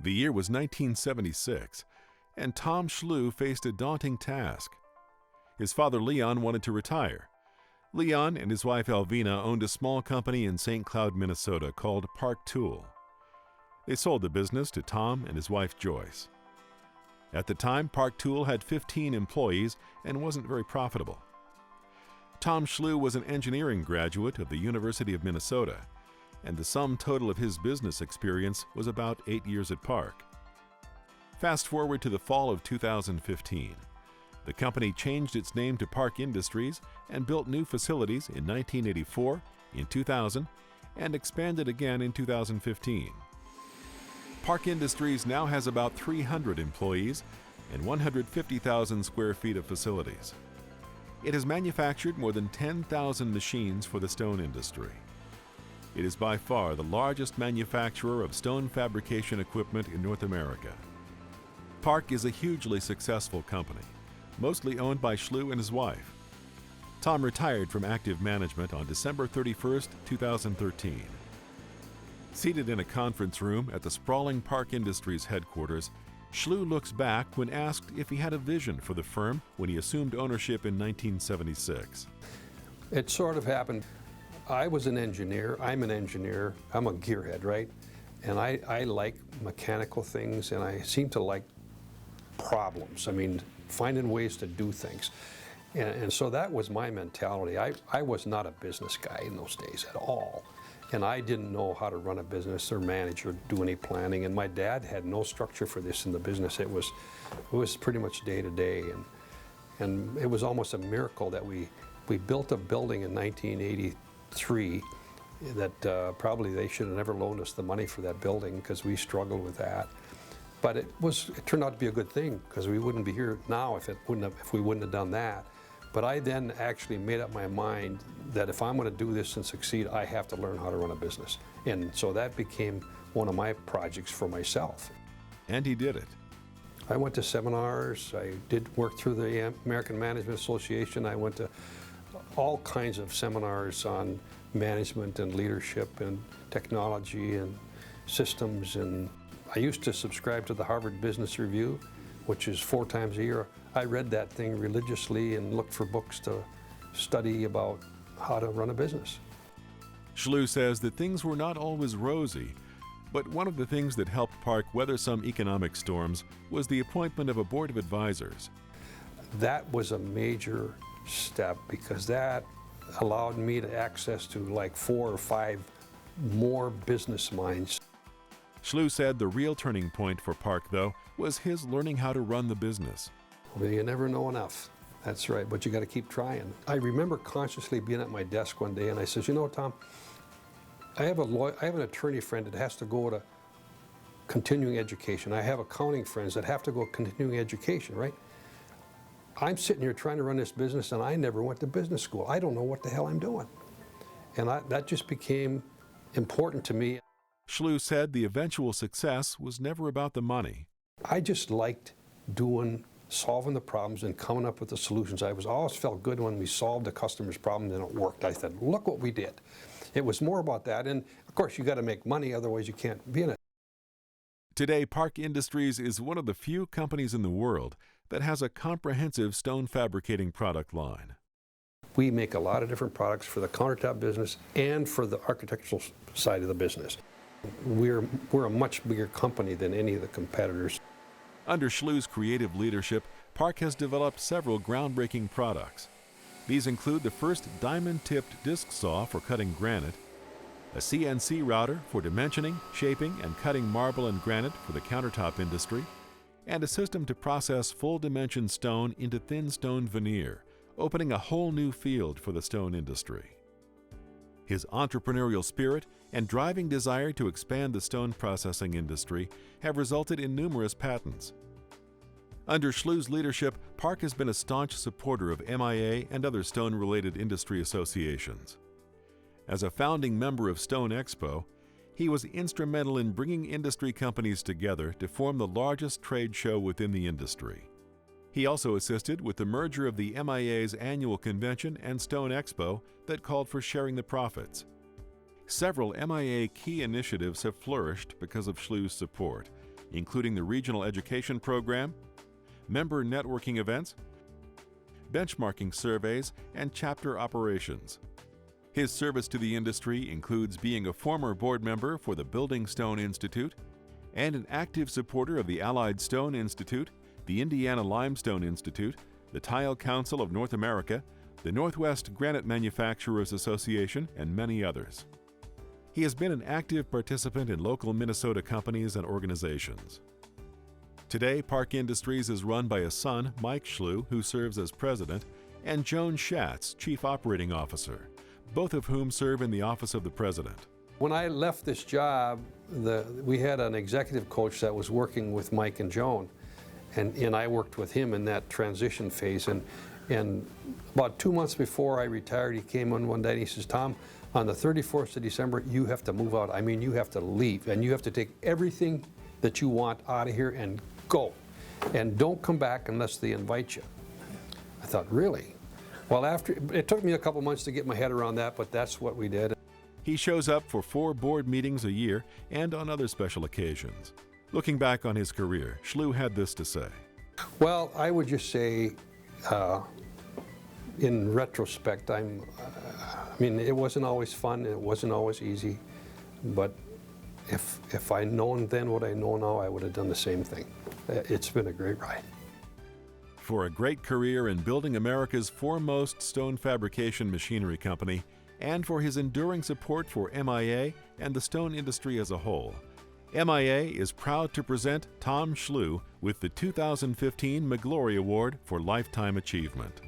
The year was 1976, and Tom Schlew faced a daunting task. His father Leon wanted to retire. Leon and his wife Alvina owned a small company in St. Cloud, Minnesota called Park Tool. They sold the business to Tom and his wife Joyce. At the time, Park Tool had 15 employees and wasn't very profitable. Tom Schlew was an engineering graduate of the University of Minnesota, and the sum total of his business experience was about 8 years at Park. Fast forward to the fall of 2015. The company changed its name to Park Industries and built new facilities in 1984, in 2000, and expanded again in 2015. Park Industries now has about 300 employees and 150,000 square feet of facilities. It has manufactured more than 10,000 machines for the stone industry. It is by far the largest manufacturer of stone fabrication equipment in North America. Park is a hugely successful company, mostly owned by Schlew and his wife. Tom retired from active management on December 31, 2013. Seated in a conference room at the sprawling Park Industries headquarters, Schlew looks back when asked if he had a vision for the firm when he assumed ownership in 1976. It sort of happened. I was an engineer, I'm an engineer, I'm a gearhead, right? And I like mechanical things, and I seem to like problems. I mean, finding ways to do things. And so that was my mentality. I was not a business guy in those days at all. And I didn't know how to run a business or manage or do any planning. And my dad had no structure for this in the business. It was pretty much day to day. And it was almost a miracle that we built a building in 1983 that probably they should have never loaned us the money for that building because we struggled with that. But it turned out to be a good thing because we wouldn't be here now if we wouldn't have done that. But I then actually made up my mind that if I'm going to do this and succeed, I have to learn how to run a business. And so that became one of my projects for myself. And he did it. I went to seminars. I did work through the American Management Association. I went to all kinds of seminars on management and leadership and technology and systems. And I used to subscribe to the Harvard Business Review, which is 4 times a year. I read that thing religiously and looked for books to study about how to run a business. Schlew says that things were not always rosy, but one of the things that helped Park weather some economic storms was the appointment of a board of advisors. That was a major step because that allowed me to access to like 4 or 5 more business minds. Schlew said the real turning point for Park, though, was his learning how to run the business. Well, you never know enough. That's right, but you got to keep trying. I remember consciously being at my desk one day and I says, you know, Tom, I have an attorney friend that has to go to continuing education. I have accounting friends that have to go continuing education, right? I'm sitting here trying to run this business and I never went to business school. I don't know what the hell I'm doing. And that just became important to me. Schlew said the eventual success was never about the money. I just liked solving the problems and coming up with the solutions. I always felt good when we solved a customer's problem and it worked. I said, look what we did. It was more about that. And of course, you got to make money, otherwise you can't be in it. Today, Park Industries is one of the few companies in the world that has a comprehensive stone fabricating product line. We make a lot of different products for the countertop business and for the architectural side of the business. We're a much bigger company than any of the competitors. Under Schlew's creative leadership, Park has developed several groundbreaking products. These include the first diamond-tipped disc saw for cutting granite, a CNC router for dimensioning, shaping, and cutting marble and granite for the countertop industry, and a system to process full-dimension stone into thin stone veneer, opening a whole new field for the stone industry. His entrepreneurial spirit and driving desire to expand the stone processing industry have resulted in numerous patents. Under Schlew's leadership, Park has been a staunch supporter of MIA and other stone-related industry associations. As a founding member of Stone Expo, he was instrumental in bringing industry companies together to form the largest trade show within the industry. He also assisted with the merger of the MIA's annual convention and Stone Expo that called for sharing the profits. Several MIA key initiatives have flourished because of Schlew's support, including the regional education program, member networking events, benchmarking surveys, and chapter operations. His service to the industry includes being a former board member for the Building Stone Institute and an active supporter of the Allied Stone Institute, the Indiana Limestone Institute, the Tile Council of North America, the Northwest Granite Manufacturers Association, and many others. He has been an active participant in local Minnesota companies and organizations. Today, Park Industries is run by a son, Mike Schlu, who serves as president, and Joan Schatz, chief operating officer, both of whom serve in the office of the president. When I left this job, we had an executive coach that was working with Mike and Joan, and I worked with him in that transition phase. And about 2 months before I retired, he came in one day and he says, "Tom, on the 31st of December, you have to move out. I mean, you have to leave, and you have to take everything that you want out of here and go. And don't come back unless they invite you." I thought, really? Well, it took me a couple months to get my head around that, but that's what we did. He shows up for 4 board meetings a year and on other special occasions. Looking back on his career, Schlu had this to say. Well, I would just say, in retrospect, I mean, it wasn't always fun, it wasn't always easy, but if I'd known then what I know now, I would have done the same thing. It's been a great ride. For a great career in building America's foremost stone fabrication machinery company, and for his enduring support for MIA and the stone industry as a whole, MIA is proud to present Tom Schlu with the 2015 Migliore Award for Lifetime Achievement.